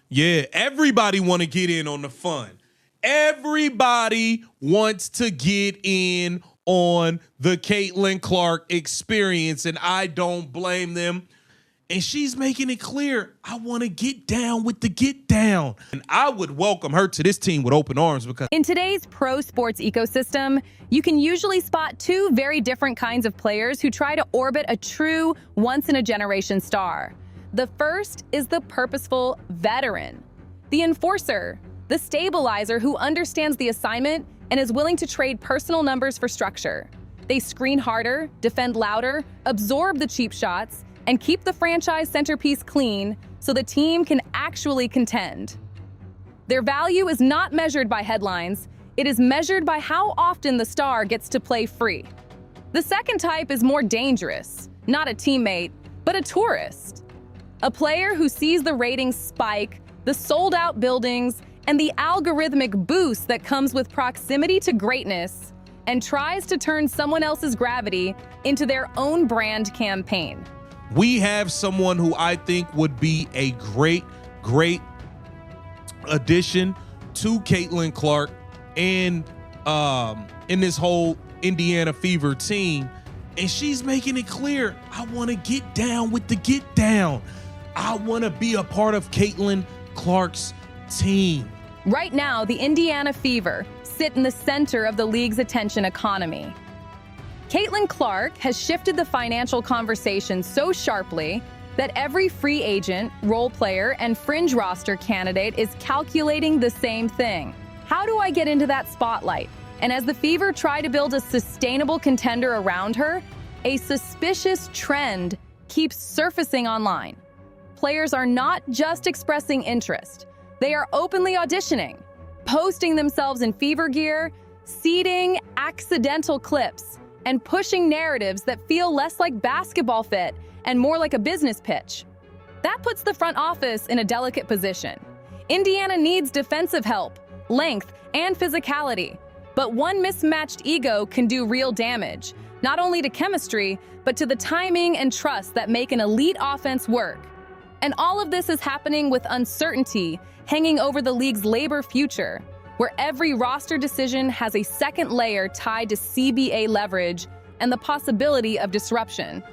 Yeah, everybody want to get in on the fun. Everybody wants to get in on the Caitlin Clark experience, and I don't blame them. And she's making it clear, I want to get down with the get down. And I would welcome her to this team with open arms because in today's pro sports ecosystem, you can usually spot two very different kinds of players who try to orbit a true once-in-a-generation star. The first is the purposeful veteran, the enforcer, the stabilizer who understands the assignment and is willing to trade personal numbers for structure. They screen harder, defend louder, absorb the cheap shots, and keep the franchise centerpiece clean so the team can actually contend. Their value is not measured by headlines, it is measured by how often the star gets to play free. The second type is more dangerous, not a teammate, but a tourist. A player who sees the ratings spike, the sold-out buildings, and the algorithmic boost that comes with proximity to greatness, and tries to turn someone else's gravity into their own brand campaign. we have someone who I think would be a great addition to Caitlin Clark and in this whole Indiana Fever team. And she's making it clear, I want to get down with the get down. I want to be a part of Caitlin Clark's team. Right now, the Indiana Fever sit in the center of the league's attention economy. Caitlin Clark has shifted the financial conversation so sharply that every free agent, role player, and fringe roster candidate is calculating the same thing. How do I get into that spotlight? And as the Fever try to build a sustainable contender around her, a suspicious trend keeps surfacing online. Players are not just expressing interest. They are openly auditioning, posting themselves in Fever gear, seeding accidental clips, and pushing narratives that feel less like basketball fit and more like a business pitch. That puts the front office in a delicate position. Indiana needs defensive help, length, and physicality. But one mismatched ego can do real damage, not only to chemistry, but to the timing and trust that make an elite offense work. And all of this is happening with uncertainty hanging over the league's labor future, where every roster decision has a second layer tied to CBA leverage and the possibility of disruption.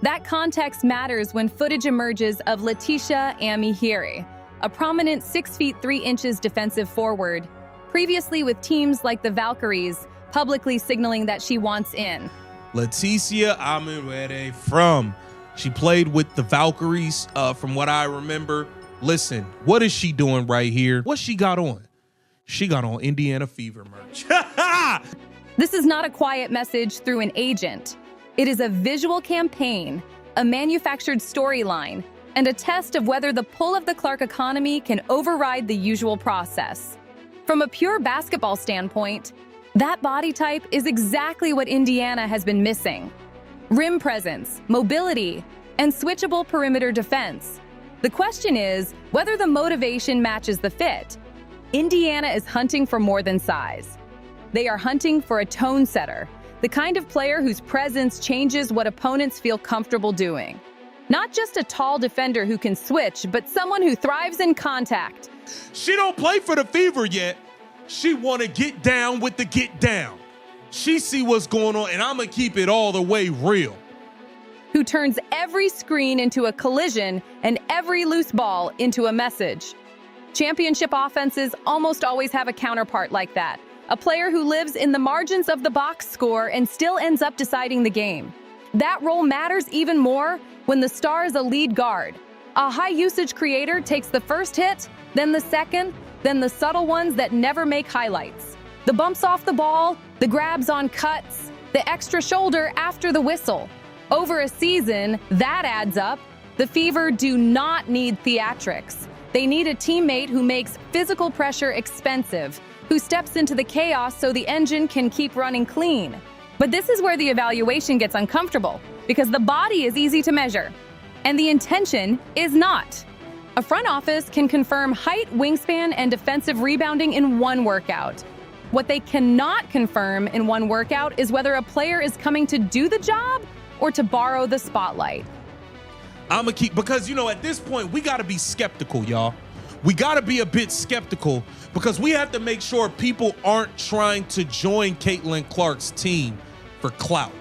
That context matters when footage emerges of Letitia Amihiri, a prominent 6 feet 3 inches defensive forward, previously with teams like the Valkyries, publicly signaling that she wants in. Leticia Amihiri she played with the Valkyries, from what I remember. Listen, what is she doing right here? What she got on? She got on Indiana Fever merch. This is not a quiet message through an agent. It is a visual campaign, a manufactured storyline, and a test of whether the pull of the Clark economy can override the usual process. From a pure basketball standpoint, that body type is exactly what Indiana has been missing. Rim presence, mobility, and switchable perimeter defense. The question is whether the motivation matches the fit. Indiana is hunting for more than size. They are hunting for a tone setter, the kind of player whose presence changes what opponents feel comfortable doing. Not just a tall defender who can switch, but someone who thrives in contact. She don't play for the Fever yet. She want to get down with the get down. She see what's going on, and I'm going to keep it all the way real. Who turns every screen into a collision and every loose ball into a message. Championship offenses almost always have a counterpart like that. A player who lives in the margins of the box score and still ends up deciding the game. That role matters even more when the star is a lead guard. A high-usage creator takes the first hit, then the second, then the subtle ones that never make highlights. The bumps off the ball, the grabs on cuts, the extra shoulder after the whistle. Over a season, that adds up. The Fever do not need theatrics. They need a teammate who makes physical pressure expensive, who steps into the chaos so the engine can keep running clean. But this is where the evaluation gets uncomfortable, because the body is easy to measure, and the intention is not. A front office can confirm height, wingspan, and defensive rebounding in one workout. What they cannot confirm in one workout is whether a player is coming to do the job or to borrow the spotlight. I'm going to keep, because, at this point, we got to be skeptical, y'all. we got to be a bit skeptical because we have to make sure people aren't trying to join Caitlin Clark's team for clout.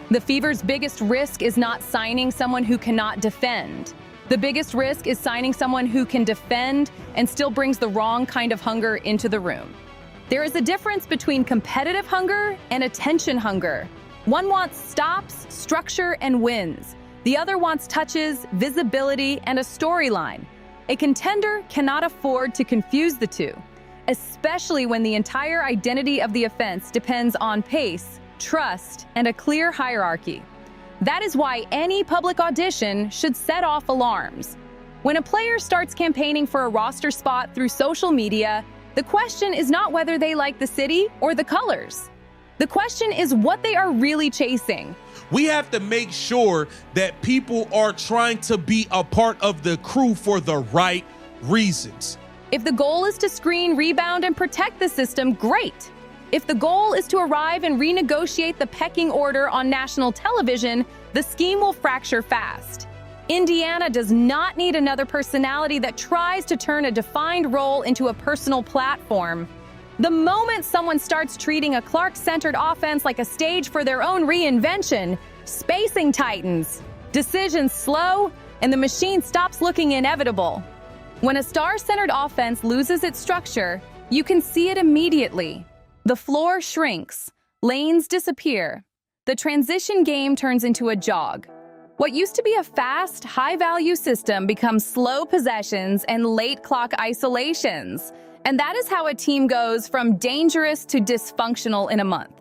The Fever's biggest risk is not signing someone who cannot defend. The biggest risk is signing someone who can defend and still brings the wrong kind of hunger into the room. There is a difference between competitive hunger and attention hunger. One wants stops, structure, and wins. The other wants touches, visibility, and a storyline. A contender cannot afford to confuse the two, especially when the entire identity of the offense depends on pace, trust, and a clear hierarchy. That is why any public audition should set off alarms. When a player starts campaigning for a roster spot through social media, the question is not whether they like the city or the colors. The question is what they are really chasing. We have to make sure that people are trying to be a part of the crew for the right reasons. If the goal is to screen, rebound, and protect the system, great. If the goal is to arrive and renegotiate the pecking order on national television, the scheme will fracture fast. Indiana does not need another personality that tries to turn a defined role into a personal platform. The moment someone starts treating a Clark-centered offense like a stage for their own reinvention, spacing tightens, decisions slow, and the machine stops looking inevitable. When a star-centered offense loses its structure, you can see it immediately. The floor shrinks, lanes disappear. The transition game turns into a jog. What used to be a fast, high-value system becomes slow possessions and late clock isolations. And that is how a team goes from dangerous to dysfunctional in a month.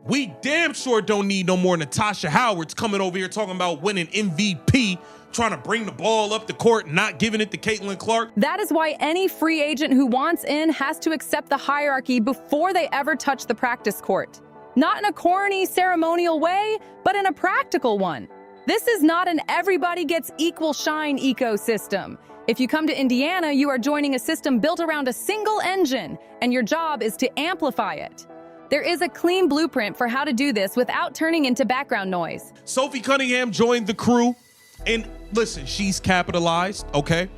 We damn sure don't need no more Natasha Howards coming over here talking about winning MVP, trying to bring the ball up the court and not giving it to Caitlin Clark. That is why any free agent who wants in has to accept the hierarchy before they ever touch the practice court. Not in a corny, ceremonial way, but in a practical one. This is not an everybody gets equal shine ecosystem. If you come to Indiana, you are joining a system built around a single engine, and your job is to amplify it. There is a clean blueprint for how to do this without turning into background noise. Sophie Cunningham joined the crew, and listen, she's capitalized, okay?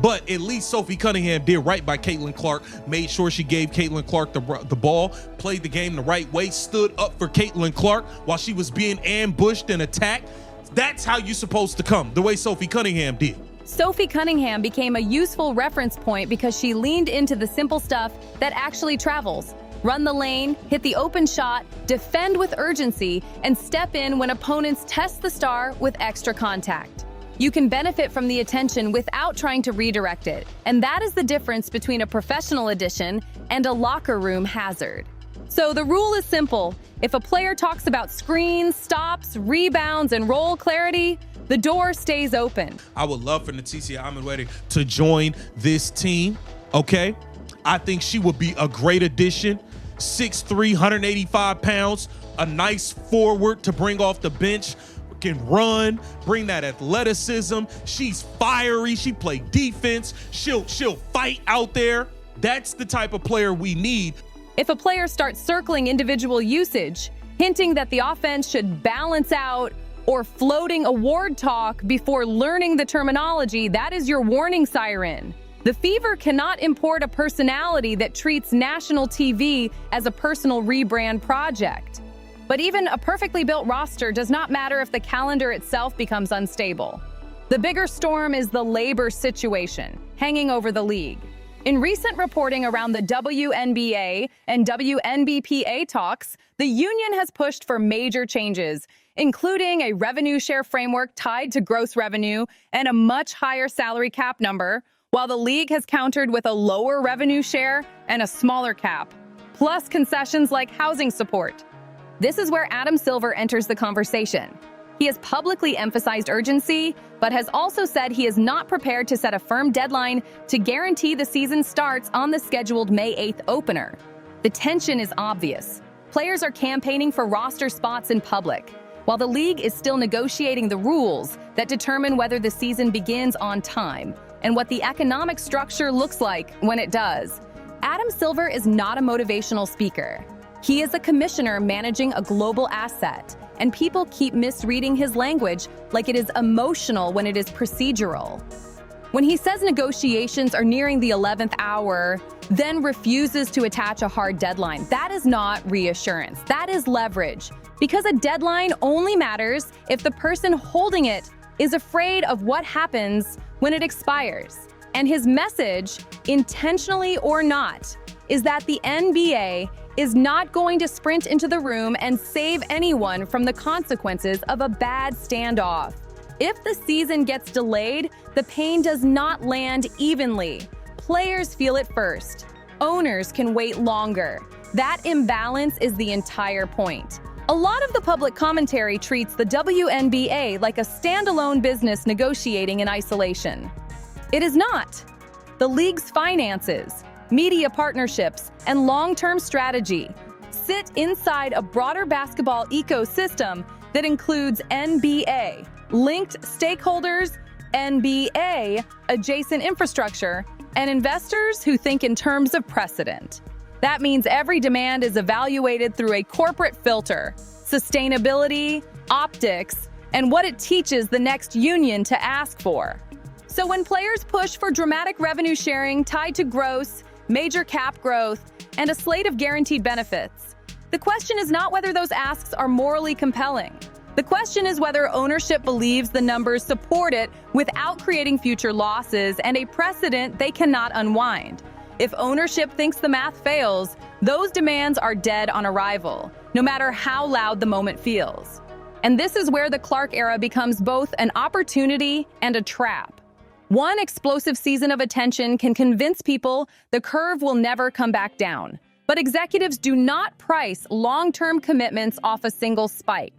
But at least Sophie Cunningham did right by Caitlin Clark, made sure she gave Caitlin Clark the ball, played the game the right way, stood up for Caitlin Clark while she was being ambushed and attacked. That's how you're supposed to come, the way Sophie Cunningham did. Sophie Cunningham became a useful reference point because she leaned into the simple stuff that actually travels. Run the lane, hit the open shot, defend with urgency, and step in when opponents test the star with extra contact. You can benefit from the attention without trying to redirect it, and that is the difference between a professional addition and a locker room hazard. So the rule is simple. If a player talks about screens, stops, rebounds, and roll clarity, the door stays open. I would love for Natisha Amenwede to join this team, okay? I think she would be a great addition. 6'3", 185 pounds, a nice forward to bring off the bench, can run, bring that athleticism. She's fiery, she play defense, she'll fight out there. That's the type of player we need. If a player starts circling individual usage, hinting that the offense should balance out, or floating award talk before learning the terminology, that is your warning siren. The Fever cannot import a personality that treats national TV as a personal rebrand project. But even a perfectly built roster does not matter if the calendar itself becomes unstable. The bigger storm is the labor situation hanging over the league. In recent reporting around the WNBA and WNBPA talks, the union has pushed for major changes, including a revenue share framework tied to gross revenue and a much higher salary cap number, while the league has countered with a lower revenue share and a smaller cap, plus concessions like housing support. This is where Adam Silver enters the conversation. He has publicly emphasized urgency, but has also said he is not prepared to set a firm deadline to guarantee the season starts on the scheduled May 8th opener. The tension is obvious. Players are campaigning for roster spots in public, while the league is still negotiating the rules that determine whether the season begins on time and what the economic structure looks like when it does. Adam Silver is not a motivational speaker. He is a commissioner managing a global asset, and people keep misreading his language like it is emotional when it is procedural. When he says negotiations are nearing the 11th hour, then refuses to attach a hard deadline, that is not reassurance. That is leverage. Because a deadline only matters if the person holding it is afraid of what happens when it expires. And his message, intentionally or not, is that the NBA is not going to sprint into the room and save anyone from the consequences of a bad standoff. If the season gets delayed, the pain does not land evenly. Players feel it first. Owners can wait longer. That imbalance is the entire point. A lot of the public commentary treats the WNBA like a standalone business negotiating in isolation. It is not. The league's finances, media partnerships, and long-term strategy sit inside a broader basketball ecosystem that includes NBA, linked stakeholders, NBA, adjacent infrastructure, and investors who think in terms of precedent. That means every demand is evaluated through a corporate filter, sustainability, optics, and what it teaches the next union to ask for. So when players push for dramatic revenue sharing tied to gross, major cap growth, and a slate of guaranteed benefits, the question is not whether those asks are morally compelling. The question is whether ownership believes the numbers support it without creating future losses and a precedent they cannot unwind. If ownership thinks the math fails, those demands are dead on arrival, no matter how loud the moment feels. And this is where the Clark era becomes both an opportunity and a trap. One explosive season of attention can convince people the curve will never come back down. But executives do not price long-term commitments off a single spike.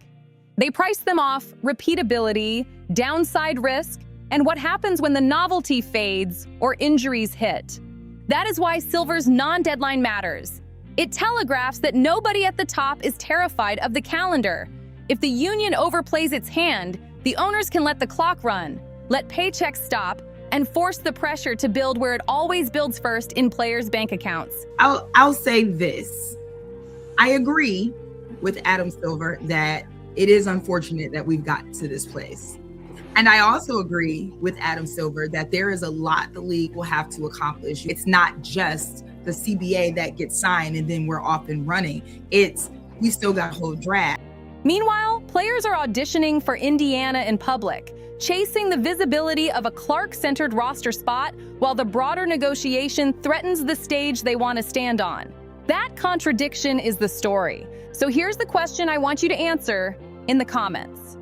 They price them off repeatability, downside risk, and what happens when the novelty fades or injuries hit. That is why Silver's non-deadline matters. It telegraphs that nobody at the top is terrified of the calendar. If the union overplays its hand, the owners can let the clock run, let paychecks stop, and force the pressure to build where it always builds first in players' bank accounts. I'll say this. I agree with Adam Silver that it is unfortunate that we've gotten to this place. And I also agree with Adam Silver that there is a lot the league will have to accomplish. It's not just the CBA that gets signed and then we're off and running. We still got a whole draft. Meanwhile, players are auditioning for Indiana in public, chasing the visibility of a Clark-centered roster spot while the broader negotiation threatens the stage they want to stand on. That contradiction is the story. So here's the question I want you to answer in the comments.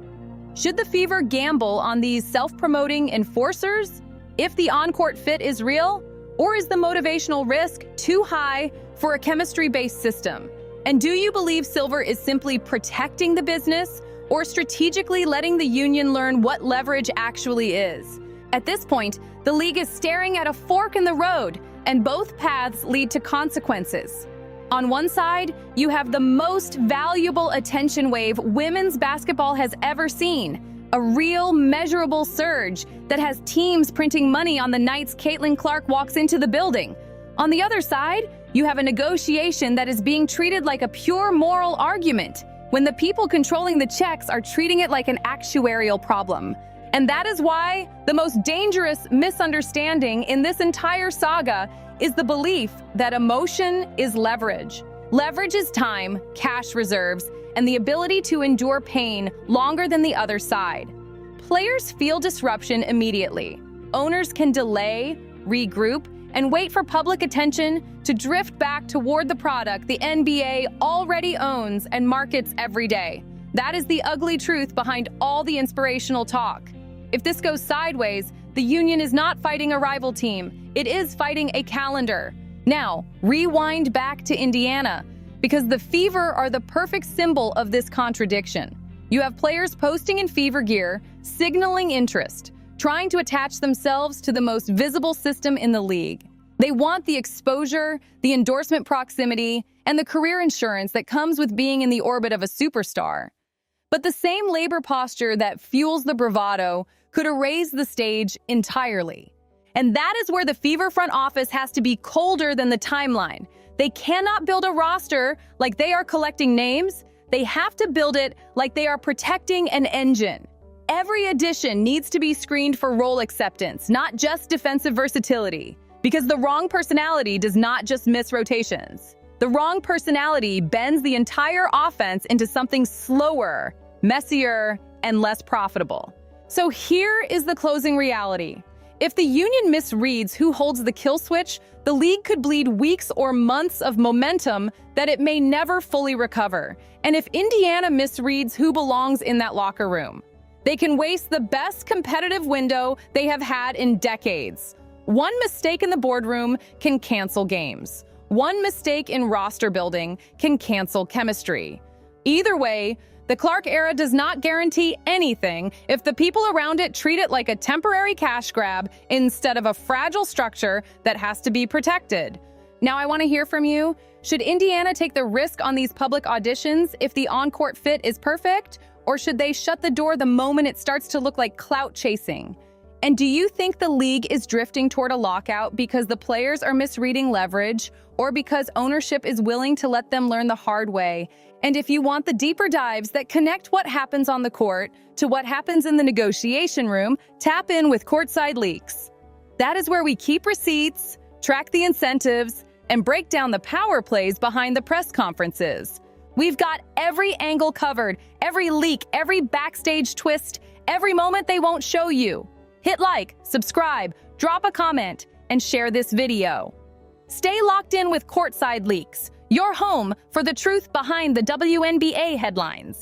Should the Fever gamble on these self-promoting enforcers if the on-court fit is real? Or is the motivational risk too high for a chemistry-based system? And do you believe Silver is simply protecting the business or strategically letting the union learn what leverage actually is? At this point, the league is staring at a fork in the road, and both paths lead to consequences. On one side, you have the most valuable attention wave women's basketball has ever seen, a real measurable surge that has teams printing money on the nights Caitlin Clark walks into the building. On the other side, you have a negotiation that is being treated like a pure moral argument, when the people controlling the checks are treating it like an actuarial problem. And that is why the most dangerous misunderstanding in this entire saga is the belief that emotion is leverage. Leverage is time, cash reserves, and the ability to endure pain longer than the other side. Players feel disruption immediately. Owners can delay, regroup, and wait for public attention to drift back toward the product the NBA already owns and markets every day. That is the ugly truth behind all the inspirational talk. If this goes sideways, the union is not fighting a rival team. It is fighting a calendar. Now, rewind back to Indiana, because the Fever are the perfect symbol of this contradiction. You have players posting in Fever gear, signaling interest, trying to attach themselves to the most visible system in the league. They want the exposure, the endorsement proximity, and the career insurance that comes with being in the orbit of a superstar. But the same labor posture that fuels the bravado could erase the stage entirely. And that is where the Fever front office has to be colder than the timeline. They cannot build a roster like they are collecting names. They have to build it like they are protecting an engine. Every addition needs to be screened for role acceptance, not just defensive versatility. Because the wrong personality does not just miss rotations. The wrong personality bends the entire offense into something slower, messier, and less profitable. So here is the closing reality. If the union misreads who holds the kill switch, the league could bleed weeks or months of momentum that it may never fully recover. And if Indiana misreads who belongs in that locker room, they can waste the best competitive window they have had in decades. One mistake in the boardroom can cancel games. One mistake in roster building can cancel chemistry. Either way, the Clark era does not guarantee anything if the people around it treat it like a temporary cash grab instead of a fragile structure that has to be protected. Now I want to hear from you. Should Indiana take the risk on these public auditions if the on-court fit is perfect? Or should they shut the door the moment it starts to look like clout chasing? And do you think the league is drifting toward a lockout because the players are misreading leverage or because ownership is willing to let them learn the hard way? And if you want the deeper dives that connect what happens on the court to what happens in the negotiation room, tap in with Courtside Leaks. That is where we keep receipts, track the incentives, and break down the power plays behind the press conferences. We've got every angle covered, every leak, every backstage twist, every moment they won't show you. Hit like, subscribe, drop a comment, and share this video. Stay locked in with Courtside Leaks, your home for the truth behind the WNBA headlines.